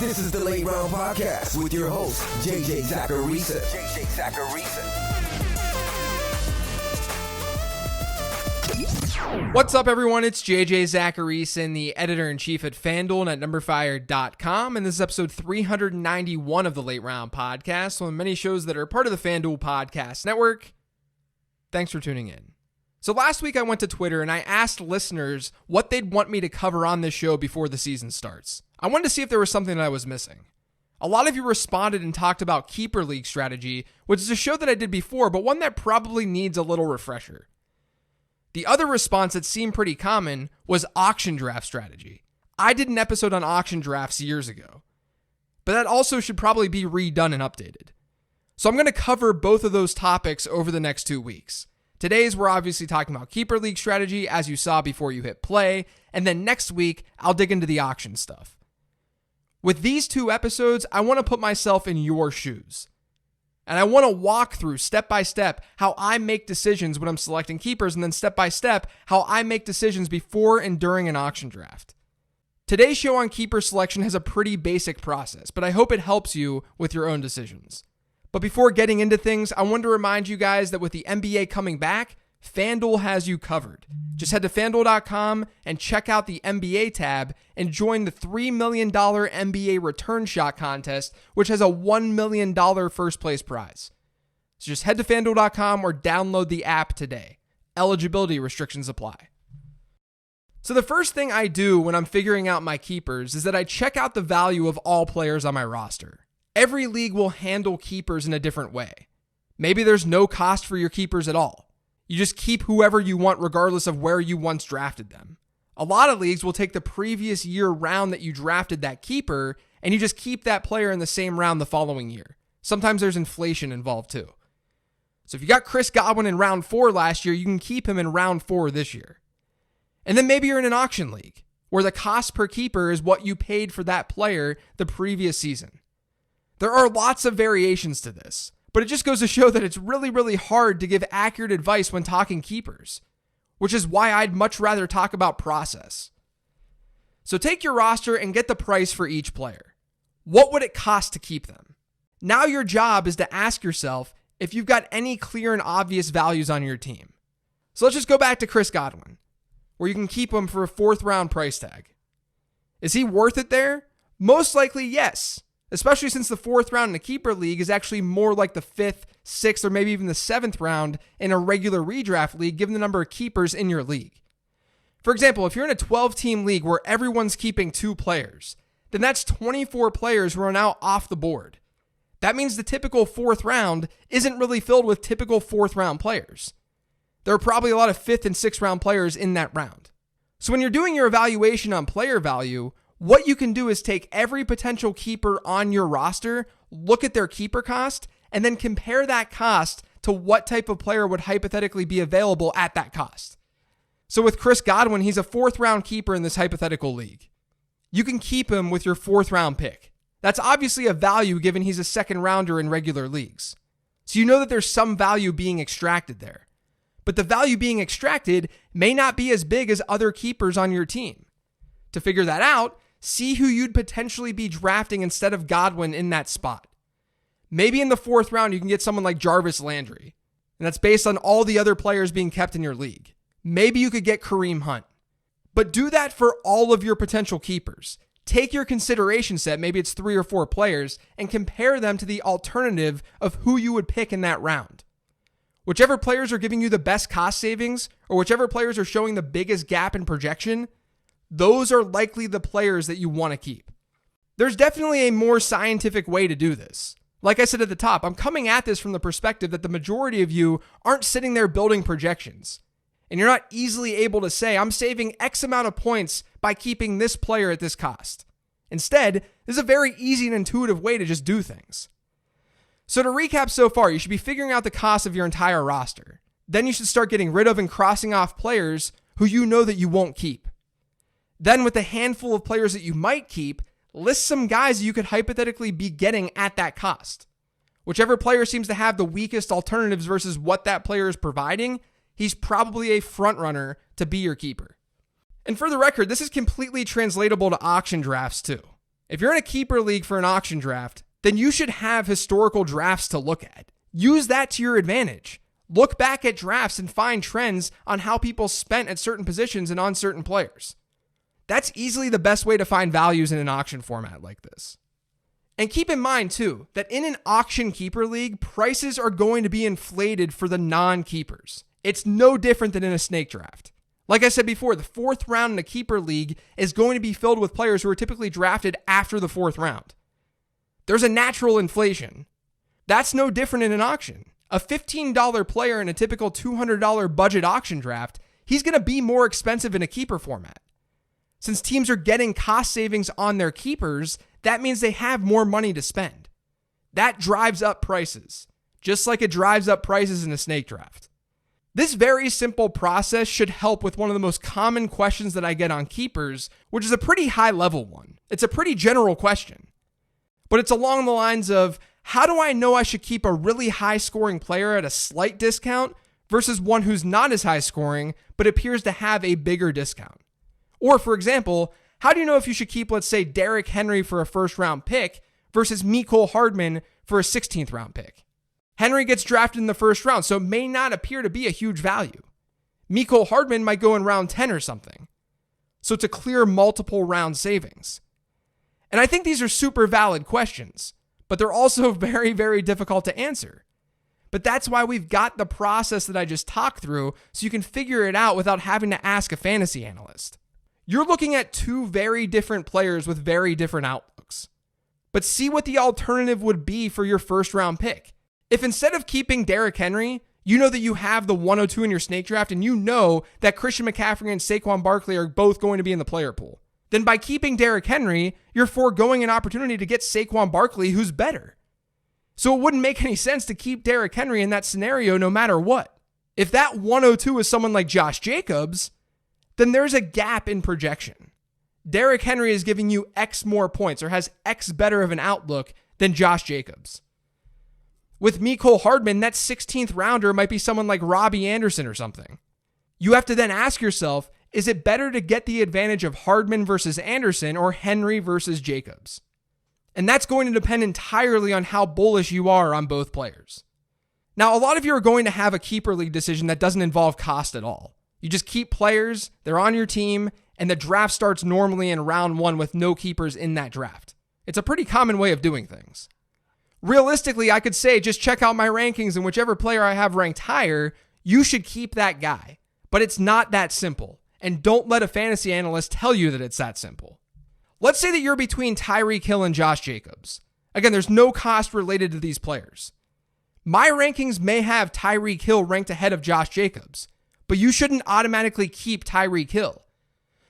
This is the Late Round Podcast with your host, JJ Zachariason. What's up, everyone? It's JJ Zachariason, the editor-in-chief at FanDuel and at NumberFire.com, and this is episode 391 of the Late Round Podcast, one of many shows that are part of the FanDuel Podcast Network. Thanks for tuning in. So last week I went to Twitter and I asked listeners what they'd want me to cover on this show before the season starts. I wanted to see if there was something that I was missing. A lot of you responded and talked about Keeper League strategy, which is a show that I did before, but one that probably needs a little refresher. The other response that seemed pretty common was auction draft strategy. I did an episode on auction drafts years ago, but that also should probably be redone and updated. So I'm going to cover both of those topics over the next 2 weeks. Today's we're obviously talking about Keeper League strategy, as you saw before you hit play, and then next week I'll dig into the auction stuff. With these two episodes, I want to put myself in your shoes. And I want to walk through step by step how I make decisions when I'm selecting keepers, and then step by step how I make decisions before and during an auction draft. Today's show on keeper selection has a pretty basic process, but I hope it helps you with your own decisions. But before getting into things, I want to remind you guys that with the NBA coming back, FanDuel has you covered. Just head to FanDuel.com and check out the NBA tab and join the $3 million NBA return shot contest, which has a $1 million first place prize. So just head to FanDuel.com or download the app today. Eligibility restrictions apply. So the first thing I do when I'm figuring out my keepers is that I check out the value of all players on my roster. Every league will handle keepers in a different way. Maybe there's no cost for your keepers at all. You just keep whoever you want regardless of where you once drafted them. A lot of leagues will take the previous year round that you drafted that keeper, and you just keep that player in the same round the following year. Sometimes there's inflation involved too. So if you got Chris Godwin in round 4 last year, you can keep him in round 4 this year. And then maybe you're in an auction league where the cost per keeper is what you paid for that player the previous season. There are lots of variations to this, but it just goes to show that it's really, really hard to give accurate advice when talking keepers, which is why I'd much rather talk about process. So take your roster and get the price for each player. What would it cost to keep them? Now your job is to ask yourself if you've got any clear and obvious values on your team. So let's just go back to Chris Godwin, where you can keep him for a 4th round price tag. Is he worth it there? Most likely, yes. Especially since the 4th round in a keeper league is actually more like the 5th, 6th, or maybe even the 7th round in a regular redraft league, given the number of keepers in your league. For example, if you're in a 12-team league where everyone's keeping 2 players, then that's 24 players who are now off the board. That means the typical 4th round isn't really filled with typical 4th round players. There are probably a lot of 5th and 6th round players in that round. So when you're doing your evaluation on player value, what you can do is take every potential keeper on your roster, look at their keeper cost, and then compare that cost to what type of player would hypothetically be available at that cost. So with Chris Godwin, he's a 4th round keeper in this hypothetical league. You can keep him with your 4th round pick. That's obviously a value given he's a 2nd rounder in regular leagues. So you know that there's some value being extracted there. But the value being extracted may not be as big as other keepers on your team. To figure that out, see who you'd potentially be drafting instead of Godwin in that spot. Maybe in the 4th round, you can get someone like Jarvis Landry, and that's based on all the other players being kept in your league. Maybe you could get Kareem Hunt, but do that for all of your potential keepers. Take your consideration set, maybe it's 3 or 4 players, and compare them to the alternative of who you would pick in that round. Whichever players are giving you the best cost savings, or whichever players are showing the biggest gap in projection, those are likely the players that you want to keep. There's definitely a more scientific way to do this. Like I said at the top, I'm coming at this from the perspective that the majority of you aren't sitting there building projections. And you're not easily able to say, I'm saving X amount of points by keeping this player at this cost. Instead, this is a very easy and intuitive way to just do things. So to recap so far, you should be figuring out the cost of your entire roster. Then you should start getting rid of and crossing off players who you know that you won't keep. Then with the handful of players that you might keep, list some guys you could hypothetically be getting at that cost. Whichever player seems to have the weakest alternatives versus what that player is providing, he's probably a front runner to be your keeper. And for the record, this is completely translatable to auction drafts too. If you're in a keeper league for an auction draft, then you should have historical drafts to look at. Use that to your advantage. Look back at drafts and find trends on how people spent at certain positions and on certain players. That's easily the best way to find values in an auction format like this. And keep in mind, too, that in an auction keeper league, prices are going to be inflated for the non-keepers. It's no different than in a snake draft. Like I said before, the 4th round in a keeper league is going to be filled with players who are typically drafted after the 4th round. There's a natural inflation. That's no different in an auction. A $15 player in a typical $200 budget auction draft, he's going to be more expensive in a keeper format. Since teams are getting cost savings on their keepers, that means they have more money to spend. That drives up prices, just like it drives up prices in a snake draft. This very simple process should help with one of the most common questions that I get on keepers, which is a pretty high level one. It's a pretty general question, but it's along the lines of, how do I know I should keep a really high scoring player at a slight discount versus one who's not as high scoring, but appears to have a bigger discount? Or for example, how do you know if you should keep, let's say, Derrick Henry for a 1st round pick versus Mecole Hardman for a 16th round pick? Henry gets drafted in the 1st round, so it may not appear to be a huge value. Mecole Hardman might go in round 10 or something. So it's a clear multiple round savings. And I think these are super valid questions, but they're also very, very difficult to answer. But that's why we've got the process that I just talked through, so you can figure it out without having to ask a fantasy analyst. You're looking at 2 very different players with very different outlooks. But see what the alternative would be for your 1st round pick. If instead of keeping Derrick Henry, you know that you have the 102 in your snake draft and you know that Christian McCaffrey and Saquon Barkley are both going to be in the player pool, then by keeping Derrick Henry, you're foregoing an opportunity to get Saquon Barkley, who's better. So it wouldn't make any sense to keep Derrick Henry in that scenario no matter what. If that 102 is someone like Josh Jacobs, then there's a gap in projection. Derrick Henry is giving you X more points or has X better of an outlook than Josh Jacobs. With Mecole Hardman, that 16th rounder might be someone like Robbie Anderson or something. You have to then ask yourself, is it better to get the advantage of Hardman versus Anderson or Henry versus Jacobs? And that's going to depend entirely on how bullish you are on both players. Now, a lot of you are going to have a keeper league decision that doesn't involve cost at all. You just keep players, they're on your team, and the draft starts normally in round 1 with no keepers in that draft. It's a pretty common way of doing things. Realistically, I could say just check out my rankings and whichever player I have ranked higher, you should keep that guy. But it's not that simple. And don't let a fantasy analyst tell you that it's that simple. Let's say that you're between Tyreek Hill and Josh Jacobs. Again, there's no cost related to these players. My rankings may have Tyreek Hill ranked ahead of Josh Jacobs, but you shouldn't automatically keep Tyreek Hill.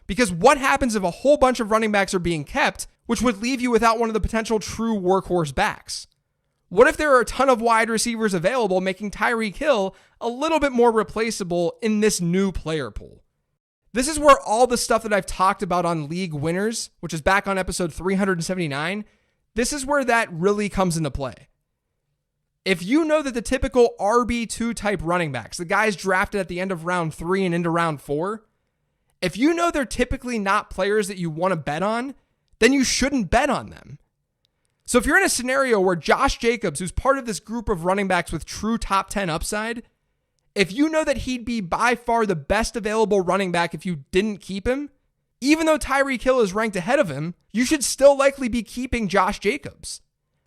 Because what happens if a whole bunch of running backs are being kept, which would leave you without one of the potential true workhorse backs? What if there are a ton of wide receivers available, making Tyreek Hill a little bit more replaceable in this new player pool? This is where all the stuff that I've talked about on League Winners, which is back on episode 379, this is where that really comes into play. If you know that the typical RB2 type running backs, the guys drafted at the end of round 3 and into round 4, if you know they're typically not players that you want to bet on, then you shouldn't bet on them. So if you're in a scenario where Josh Jacobs, who's part of this group of running backs with true top 10 upside, if you know that he'd be by far the best available running back if you didn't keep him, even though Tyreek Hill is ranked ahead of him, you should still likely be keeping Josh Jacobs.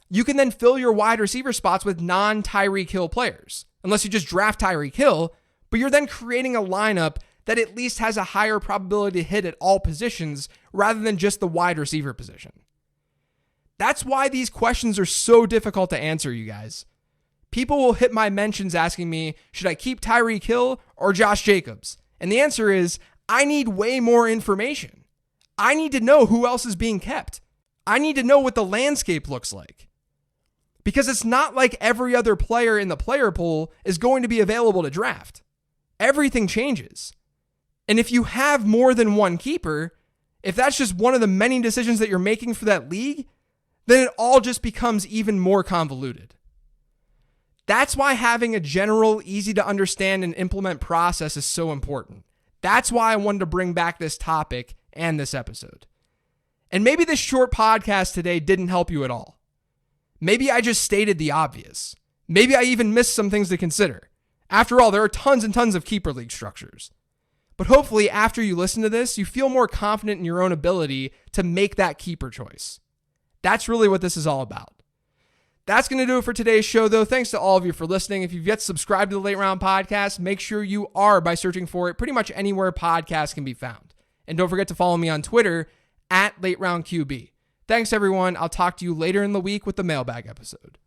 You can then fill your wide receiver spots with non-Tyreek Hill players, unless you just draft Tyreek Hill, but you're then creating a lineup that at least has a higher probability to hit at all positions rather than just the wide receiver position. That's why these questions are so difficult to answer, you guys. People will hit my mentions asking me, should I keep Tyreek Hill or Josh Jacobs? And the answer is, I need way more information. I need to know who else is being kept. I need to know what the landscape looks like. Because it's not like every other player in the player pool is going to be available to draft. Everything changes. And if you have more than one keeper, if that's just one of the many decisions that you're making for that league, then it all just becomes even more convoluted. That's why having a general, easy to understand and implement process is so important. That's why I wanted to bring back this topic and this episode. And maybe this short podcast today didn't help you at all. Maybe I just stated the obvious. Maybe I even missed some things to consider. After all, there are tons and tons of keeper league structures. But hopefully after you listen to this, you feel more confident in your own ability to make that keeper choice. That's really what this is all about. That's going to do it for today's show, though. Thanks to all of you for listening. If you've yet subscribed to the Late Round Podcast, make sure you are by searching for it pretty much anywhere podcasts can be found. And don't forget to follow me on Twitter @LateRoundQB. Thanks, everyone. I'll talk to you later in the week with the mailbag episode.